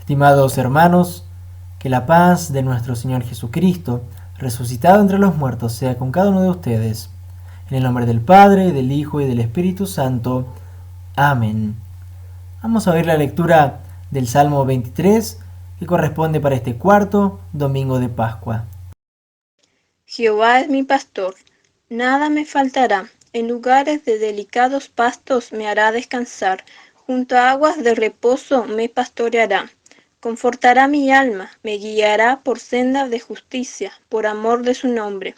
Estimados hermanos, que la paz de nuestro Señor Jesucristo, resucitado entre los muertos, sea con cada uno de ustedes. En el nombre del Padre, del Hijo y del Espíritu Santo. Amén. Vamos a ver la lectura del Salmo 23, que corresponde para este cuarto domingo de Pascua. Jehová es mi pastor, nada me faltará. En lugares de delicados pastos me hará descansar, junto a aguas de reposo me pastoreará. Confortará mi alma, me guiará por sendas de justicia, por amor de su nombre.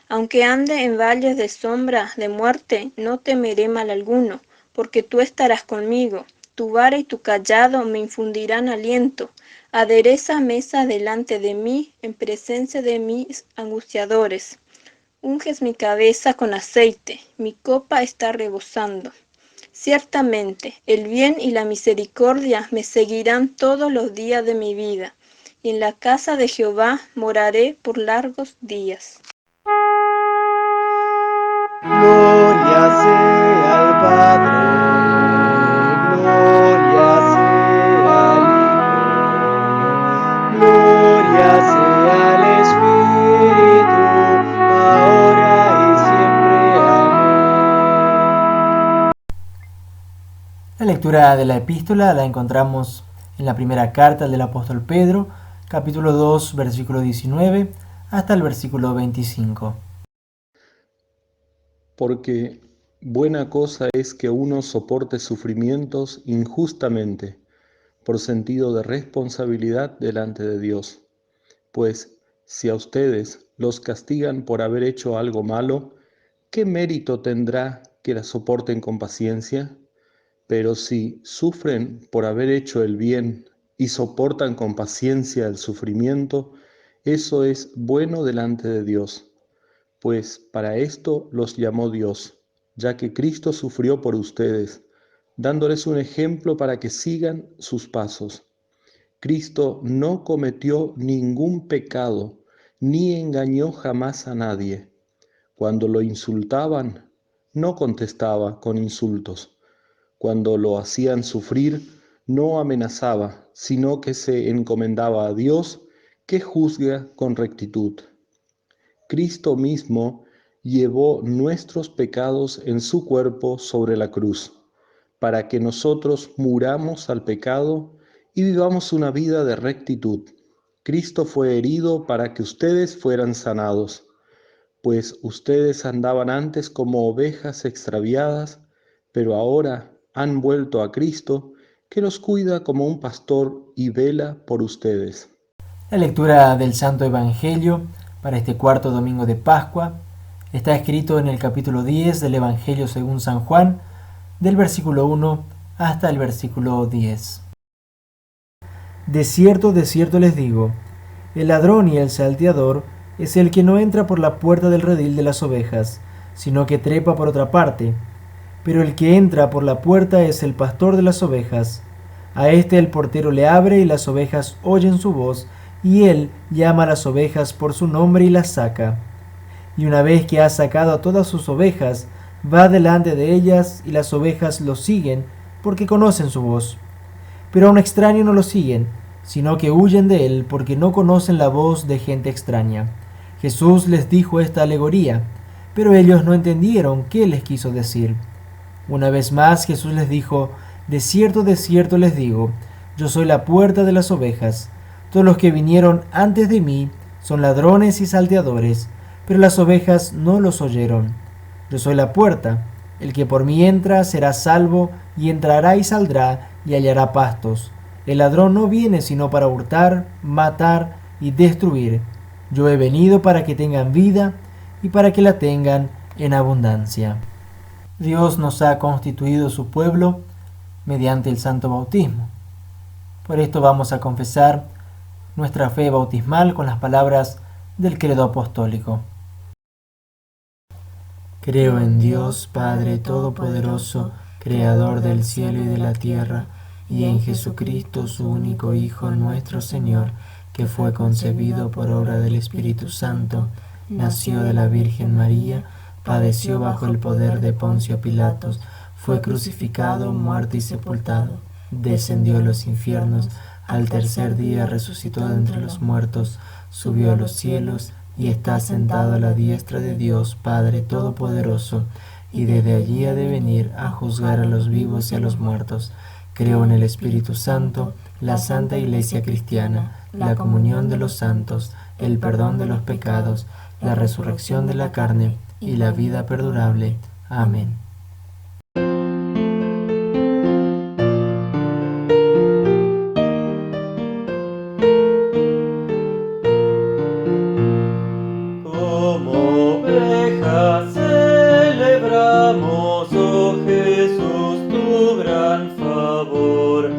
Aunque ande en valles de sombra de muerte, no temeré mal alguno, porque tú estarás conmigo. Tu vara y tu cayado me infundirán aliento. Adereza mesa delante de mí, en presencia de mis angustiadores. Unges mi cabeza con aceite, mi copa está rebosando. Ciertamente, el bien y la misericordia me seguirán todos los días de mi vida, y en la casa de Jehová moraré por largos días. Gloria sea al Padre, gloria sea al Hijo, gloria sea al Espíritu, ahora y siempre. Amén. La lectura de la epístola la encontramos en la primera carta del apóstol Pedro, capítulo 2, versículo 19, hasta el versículo 25. Porque buena cosa es que uno soporte sufrimientos injustamente, por sentido de responsabilidad delante de Dios. Pues si a ustedes los castigan por haber hecho algo malo, ¿qué mérito tendrá que la soporten con paciencia? Pero si sufren por haber hecho el bien y soportan con paciencia el sufrimiento, eso es bueno delante de Dios. Pues para esto los llamó Dios, ya que Cristo sufrió por ustedes, dándoles un ejemplo para que sigan sus pasos. Cristo no cometió ningún pecado, ni engañó jamás a nadie. Cuando lo insultaban, no contestaba con insultos. Cuando lo hacían sufrir, no amenazaba, sino que se encomendaba a Dios, que juzga con rectitud. Cristo mismo llevó nuestros pecados en su cuerpo sobre la cruz, para que nosotros muramos al pecado y vivamos una vida de rectitud. Cristo fue herido para que ustedes fueran sanados, pues ustedes andaban antes como ovejas extraviadas, pero ahora han vuelto a Cristo, que los cuida como un pastor y vela por ustedes. La lectura del Santo Evangelio para este cuarto domingo de Pascua está escrito en el capítulo 10 del Evangelio según San Juan, del versículo 1 hasta el versículo 10. De cierto les digo, el ladrón y el salteador es el que no entra por la puerta del redil de las ovejas, sino que trepa por otra parte. Pero el que entra por la puerta es el pastor de las ovejas. A éste el portero le abre y las ovejas oyen su voz, y él llama a las ovejas por su nombre y las saca. Y una vez que ha sacado a todas sus ovejas, va delante de ellas y las ovejas lo siguen porque conocen su voz. Pero a un extraño no lo siguen, sino que huyen de él porque no conocen la voz de gente extraña. Jesús les dijo esta alegoría, pero ellos no entendieron qué les quiso decir. Una vez más Jesús les dijo, de cierto les digo, yo soy la puerta de las ovejas. Todos los que vinieron antes de mí son ladrones y salteadores, pero las ovejas no los oyeron. Yo soy la puerta. El que por mí entra será salvo, y entrará y saldrá y hallará pastos. El ladrón no viene sino para hurtar, matar y destruir. Yo he venido para que tengan vida y para que la tengan en abundancia. Dios nos ha constituido su pueblo mediante el santo bautismo. Por esto vamos a confesar nuestra fe bautismal con las palabras del credo apostólico. Creo en Dios, Padre Todopoderoso, Creador del cielo y de la tierra, y en Jesucristo, su único Hijo, nuestro Señor, que fue concebido por obra del Espíritu Santo, nació de la Virgen María, padeció bajo el poder de Poncio Pilatos, fue crucificado, muerto y sepultado, descendió a los infiernos, al tercer día resucitó de entre los muertos, subió a los cielos y está sentado a la diestra de Dios Padre Todopoderoso, y desde allí ha de venir a juzgar a los vivos y a los muertos. Creo en el Espíritu Santo, la Santa Iglesia Cristiana, la comunión de los santos, el perdón de los pecados, la resurrección de la carne y la vida perdurable. Amén. Como ovejas celebramos, oh Jesús, tu gran favor,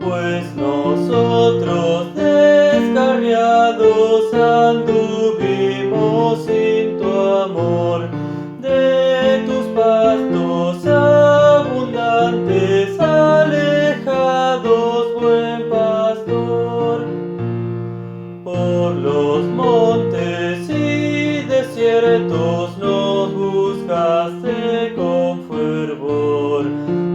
pues nosotros descarriados anduvimos sin tu amor. De tus pastos abundantes alejados, buen pastor, por los montes y desiertos nos buscaste con fervor.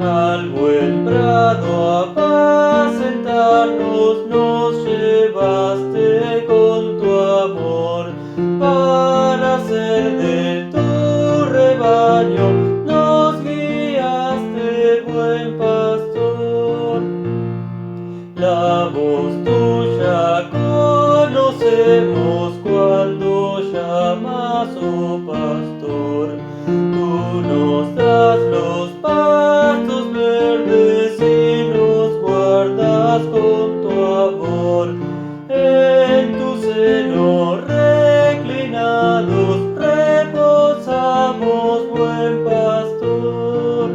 Al buen prado a apacentarnos nos llevaste con tu amor, para ser de tu rebaño nos guiaste, buen pastor. La voz tuya conocemos cuando llamas, oh pastor. Tú nos das los pastos verdes y nos guardas con tu amor. En tu seno reclinados reposamos, buen pastor.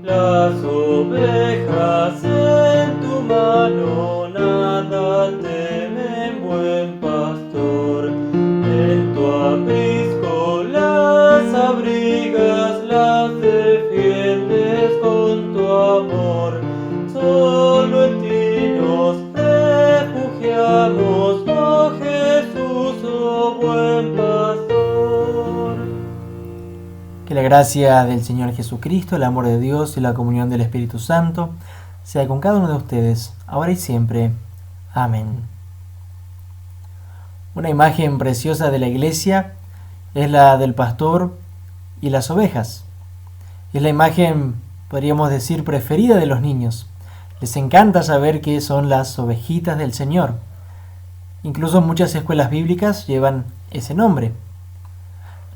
Las ovejas en tu mano nada temen, buen pastor. En tu aprisco las abrigas, las defiendes con tu amor. Solo en ti nos refugiamos, oh Jesús, oh buen pastor. Que la gracia del Señor Jesucristo, el amor de Dios y la comunión del Espíritu Santo sea con cada uno de ustedes, ahora y siempre. Amén. Una imagen preciosa de la iglesia es la del pastor y las ovejas. Es la imagen, podríamos decir, preferida de los niños. Les encanta saber que son las ovejitas del Señor. Incluso muchas escuelas bíblicas llevan ese nombre.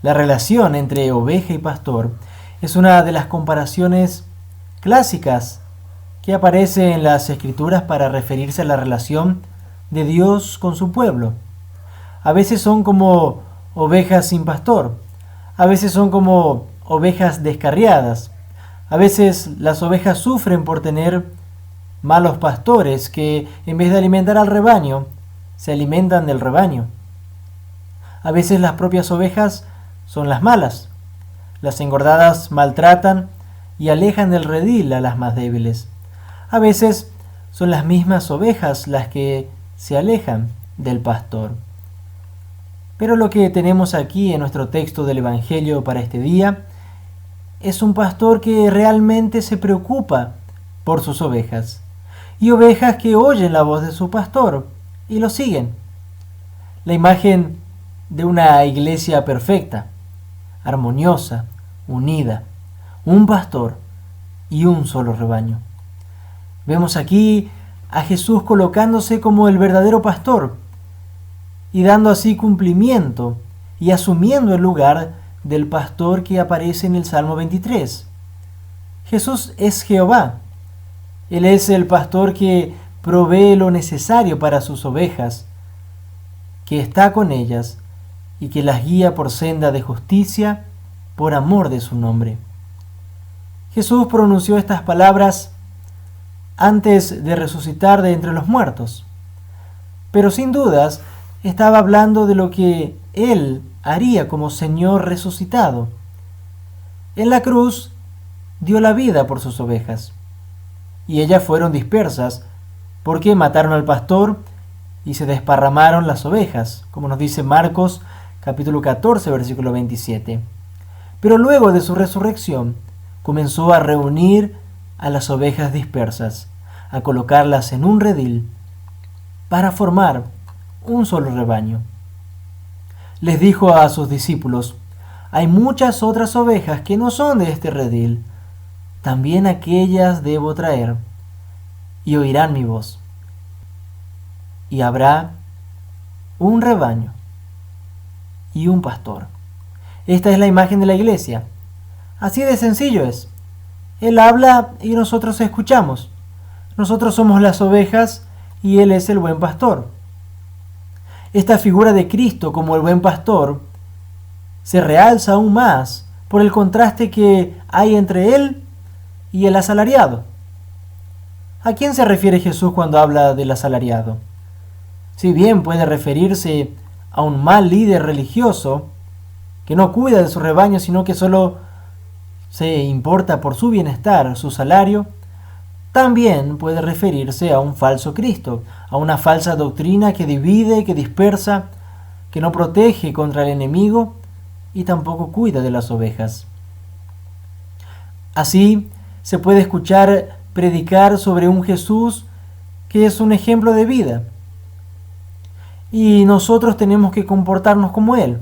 La relación entre oveja y pastor es una de las comparaciones clásicas que aparece en las Escrituras para referirse a la relación de Dios con su pueblo. A veces son como ovejas sin pastor, a veces son como ovejas descarriadas, a veces las ovejas sufren por tener malos pastores que, en vez de alimentar al rebaño, se alimentan del rebaño. A veces las propias ovejas son las malas. Las engordadas maltratan y alejan del redil a las más débiles. A veces son las mismas ovejas las que se alejan del pastor. Pero lo que tenemos aquí en nuestro texto del Evangelio para este día es un pastor que realmente se preocupa por sus ovejas, y ovejas que oyen la voz de su pastor y lo siguen. La imagen de una iglesia perfecta, armoniosa, unida, un pastor y un solo rebaño. Vemos aquí a Jesús colocándose como el verdadero pastor y dando así cumplimiento y asumiendo el lugar del pastor que aparece en el Salmo 23. Jesús es Jehová. Él es el pastor que provee lo necesario para sus ovejas, que está con ellas y que las guía por senda de justicia por amor de su nombre. Jesús pronunció estas palabras antes de resucitar de entre los muertos, pero sin dudas estaba hablando de lo que Él haría como Señor resucitado. En la cruz dio la vida por sus ovejas, y ellas fueron dispersas porque mataron al pastor y se desparramaron las ovejas, como nos dice Marcos capítulo 14, versículo 27. Pero luego de su resurrección comenzó a reunir a las ovejas dispersas, a colocarlas en un redil para formar un solo rebaño. Les dijo a sus discípulos: hay muchas otras ovejas que no son de este redil, también aquellas debo traer, y oirán mi voz. Y habrá un rebaño y un pastor. Esta es la imagen de la iglesia. Así de sencillo es. Él habla y nosotros escuchamos. Nosotros somos las ovejas y Él es el buen pastor. Esta figura de Cristo como el buen pastor se realza aún más por el contraste que hay entre Él y el asalariado. ¿A quién se refiere Jesús cuando habla del asalariado? Si bien puede referirse a un mal líder religioso que no cuida de su rebaño, sino que solo se importa por su bienestar, su salario, también puede referirse a un falso Cristo, a una falsa doctrina que divide, que dispersa, que no protege contra el enemigo y tampoco cuida de las ovejas. Así se puede escuchar predicar sobre un Jesús que es un ejemplo de vida. Y nosotros tenemos que comportarnos como Él.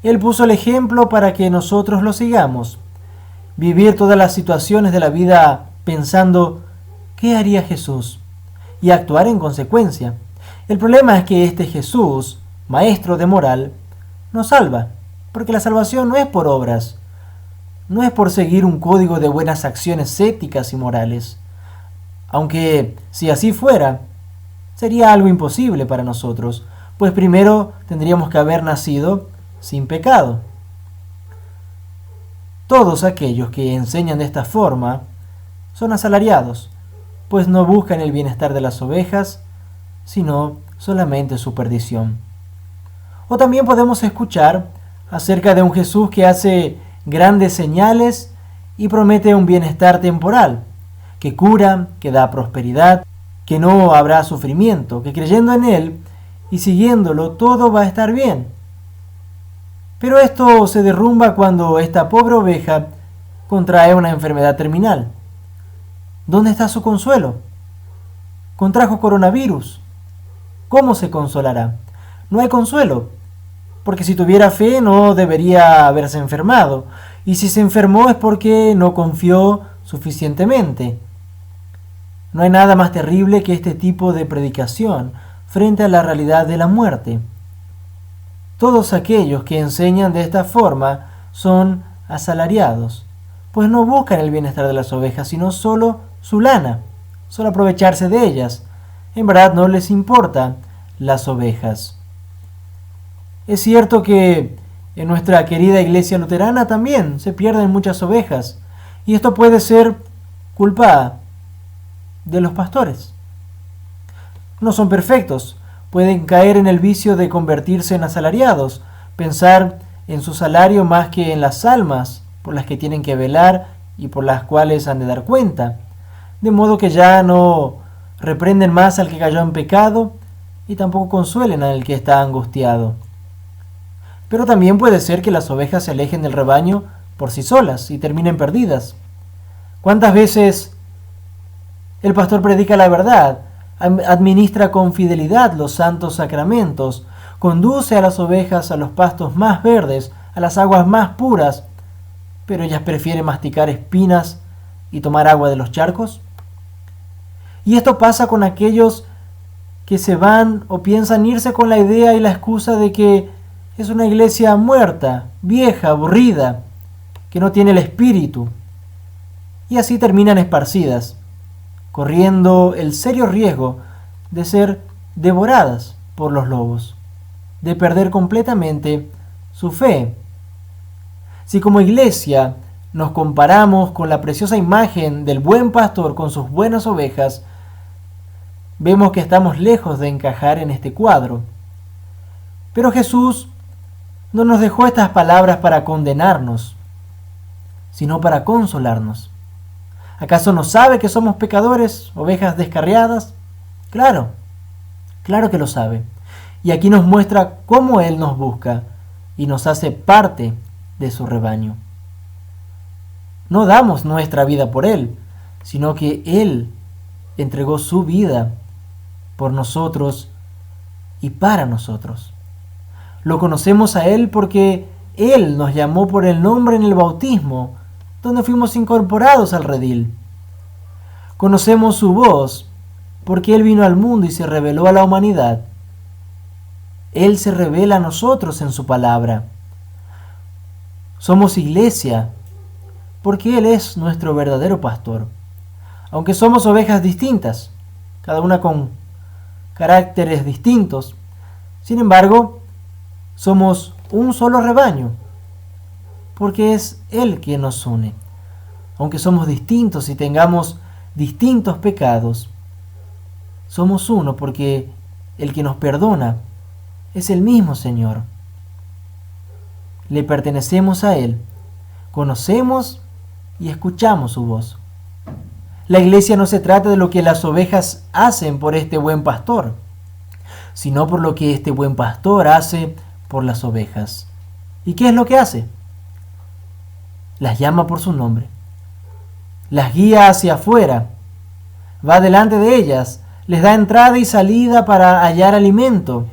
Él puso el ejemplo para que nosotros lo sigamos. Vivir todas las situaciones de la vida pensando ¿qué haría Jesús? Y actuar en consecuencia. El problema es que este Jesús, maestro de moral, nos salva, porque la salvación no es por obras, no es por seguir un código de buenas acciones éticas y morales. Aunque si así fuera, sería algo imposible para nosotros, pues primero tendríamos que haber nacido sin pecado. Todos aquellos que enseñan de esta forma son asalariados, pues no buscan el bienestar de las ovejas, sino solamente su perdición. O también podemos escuchar acerca de un Jesús que hace grandes señales y promete un bienestar temporal, que cura, que da prosperidad, que no habrá sufrimiento, que creyendo en Él y siguiéndolo todo va a estar bien. Pero esto se derrumba cuando esta pobre oveja contrae una enfermedad terminal. ¿Dónde está su consuelo? Contrajo coronavirus. ¿Cómo se consolará? No hay consuelo, porque si tuviera fe no debería haberse enfermado, y si se enfermó es porque no confió suficientemente. No hay nada más terrible que este tipo de predicación frente a la realidad de la muerte. Todos aquellos que enseñan de esta forma son asalariados, pues no buscan el bienestar de las ovejas, sino solo su lana, solo aprovecharse de ellas. En verdad no les importan las ovejas. Es cierto que en nuestra querida iglesia luterana también se pierden muchas ovejas, y esto puede ser culpa de los pastores. No son perfectos, pueden caer en el vicio de convertirse en asalariados, pensar en su salario más que en las almas por las que tienen que velar y por las cuales han de dar cuenta, de modo que ya no reprenden más al que cayó en pecado y tampoco consuelen al que está angustiado. Pero también puede ser que las ovejas se alejen del rebaño por sí solas y terminen perdidas. ¿Cuántas veces el pastor predica la verdad, administra con fidelidad los santos sacramentos, conduce a las ovejas a los pastos más verdes, a las aguas más puras, pero ellas prefieren masticar espinas y tomar agua de los charcos? Y esto pasa con aquellos que se van o piensan irse con la idea y la excusa de que es una iglesia muerta, vieja, aburrida, que no tiene el espíritu. Y así terminan esparcidas, corriendo el serio riesgo de ser devoradas por los lobos, de perder completamente su fe. Si como iglesia nos comparamos con la preciosa imagen del buen pastor con sus buenas ovejas, vemos que estamos lejos de encajar en este cuadro. Pero Jesús no nos dejó estas palabras para condenarnos, sino para consolarnos. ¿Acaso no sabe que somos pecadores, ovejas descarriadas? Claro que lo sabe. Y aquí nos muestra cómo Él nos busca y nos hace parte de su rebaño. No damos nuestra vida por Él, sino que Él entregó su vida por nosotros y para nosotros. Lo conocemos a Él porque Él nos llamó por el nombre en el bautismo, donde fuimos incorporados al redil. Conocemos su voz porque Él vino al mundo y se reveló a la humanidad. Él se revela a nosotros en su palabra. Somos iglesia porque Él es nuestro verdadero pastor. Aunque somos ovejas distintas, cada una con caracteres distintos, sin embargo, somos un solo rebaño, porque es Él quien nos une. Aunque somos distintos y tengamos distintos pecados, somos uno porque el que nos perdona es el mismo Señor. Le pertenecemos a Él, conocemos y escuchamos su voz. La iglesia no se trata de lo que las ovejas hacen por este buen pastor, sino por lo que este buen pastor hace por las ovejas. ¿Y qué es lo que hace? Las llama por su nombre, las guía hacia afuera, va delante de ellas, les da entrada y salida para hallar alimento,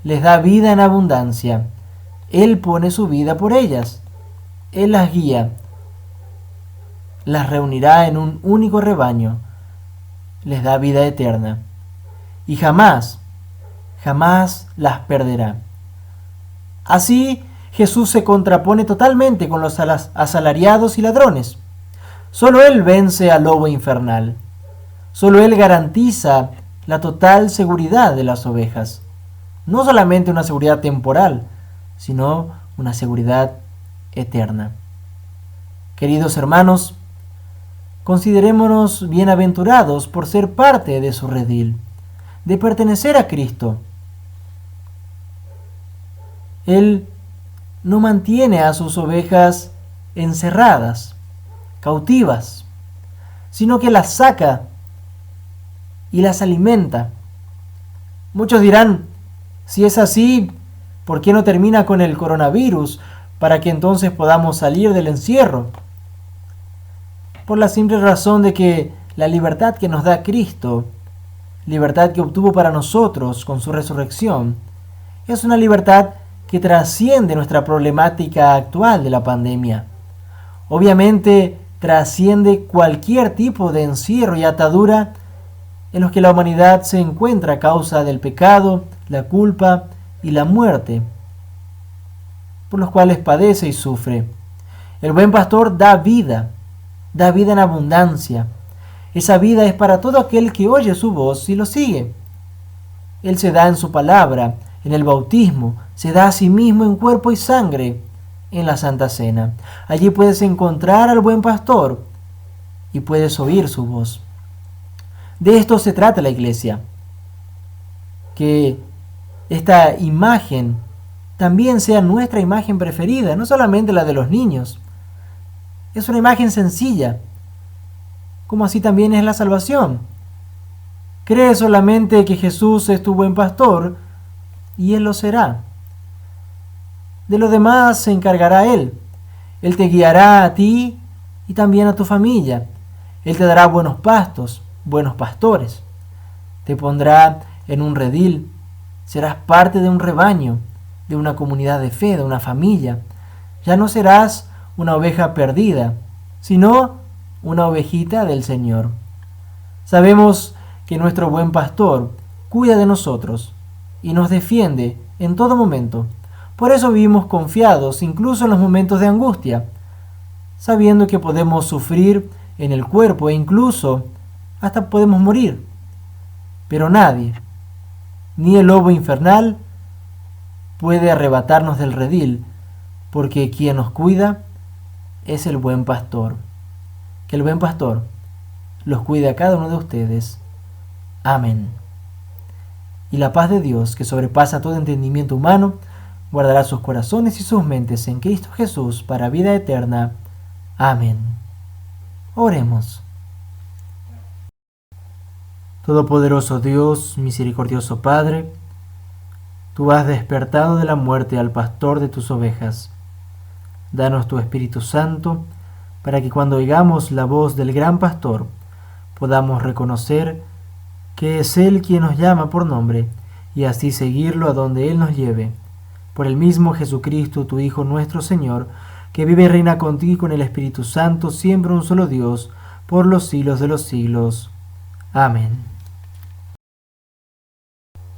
les da vida en abundancia. Él pone su vida por ellas, Él las guía, las reunirá en un único rebaño, les da vida eterna y jamás las perderá. Así, Jesús se contrapone totalmente con los asalariados y ladrones. Solo Él vence al lobo infernal. Solo Él garantiza la total seguridad de las ovejas. No solamente una seguridad temporal, sino una seguridad eterna. Queridos hermanos, considerémonos bienaventurados por ser parte de su redil, de pertenecer a Cristo. Él no mantiene a sus ovejas encerradas, cautivas, sino que las saca y las alimenta. Muchos dirán, si es así, ¿por qué no termina con el coronavirus para que entonces podamos salir del encierro? Por la simple razón de que la libertad que nos da Cristo, libertad que obtuvo para nosotros con su resurrección, es una libertad que trasciende nuestra problemática actual de la pandemia. Obviamente trasciende cualquier tipo de encierro y atadura en los que la humanidad se encuentra a causa del pecado, la culpa y la muerte, por los cuales padece y sufre. El buen pastor da vida en abundancia. Esa vida es para todo aquel que oye su voz y lo sigue. Él se da en su palabra, en el bautismo, se da a sí mismo en cuerpo y sangre en la Santa Cena. Allí puedes encontrar al buen pastor y puedes oír su voz. De esto se trata la iglesia, que esta imagen también sea nuestra imagen preferida, no solamente la de los niños. Es una imagen sencilla, como así también es la salvación. Cree solamente que Jesús es tu buen pastor y Él lo será. De lo demás se encargará Él. Él te guiará a ti y también a tu familia. Él te dará buenos pastos, buenos pastores. Te pondrá en un redil. Serás parte de un rebaño, de una comunidad de fe, de una familia. Ya no serás una oveja perdida, sino una ovejita del Señor. Sabemos que nuestro buen pastor cuida de nosotros y nos defiende en todo momento. Por eso vivimos confiados, incluso en los momentos de angustia, sabiendo que podemos sufrir en el cuerpo e incluso hasta podemos morir. Pero nadie, ni el lobo infernal, puede arrebatarnos del redil, porque quien nos cuida es el buen pastor. Que el buen pastor los cuide a cada uno de ustedes. Amén. Y la paz de Dios, que sobrepasa todo entendimiento humano, guardará sus corazones y sus mentes en Cristo Jesús para vida eterna. Amén. Oremos. Todopoderoso Dios, misericordioso Padre, tú has despertado de la muerte al pastor de tus ovejas. Danos tu Espíritu Santo, para que cuando oigamos la voz del gran pastor, podamos reconocer que es Él quien nos llama por nombre, y así seguirlo a donde Él nos lleve. Por el mismo Jesucristo, tu Hijo nuestro Señor, que vive y reina contigo con el Espíritu Santo, siempre un solo Dios, por los siglos de los siglos. Amén.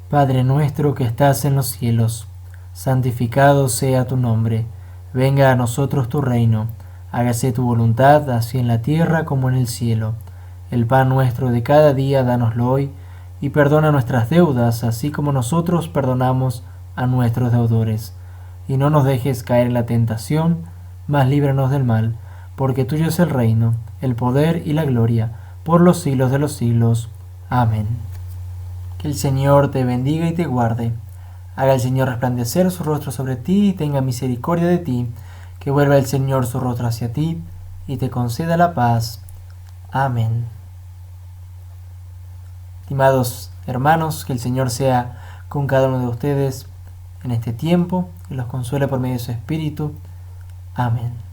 Padre nuestro que estás en los cielos, santificado sea tu nombre. Venga a nosotros tu reino. Hágase tu voluntad, así en la tierra como en el cielo. El pan nuestro de cada día, dánoslo hoy, y perdona nuestras deudas, así como nosotros perdonamos a nuestros deudores. Y no nos dejes caer en la tentación, mas líbranos del mal, porque tuyo es el reino, el poder y la gloria, por los siglos de los siglos. Amén. Que el Señor te bendiga y te guarde. Haga el Señor resplandecer su rostro sobre ti y tenga misericordia de ti. Que vuelva el Señor su rostro hacia ti y te conceda la paz. Amén. Estimados hermanos, que el Señor sea con cada uno de ustedes en este tiempo, que los consuele por medio de su Espíritu. Amén.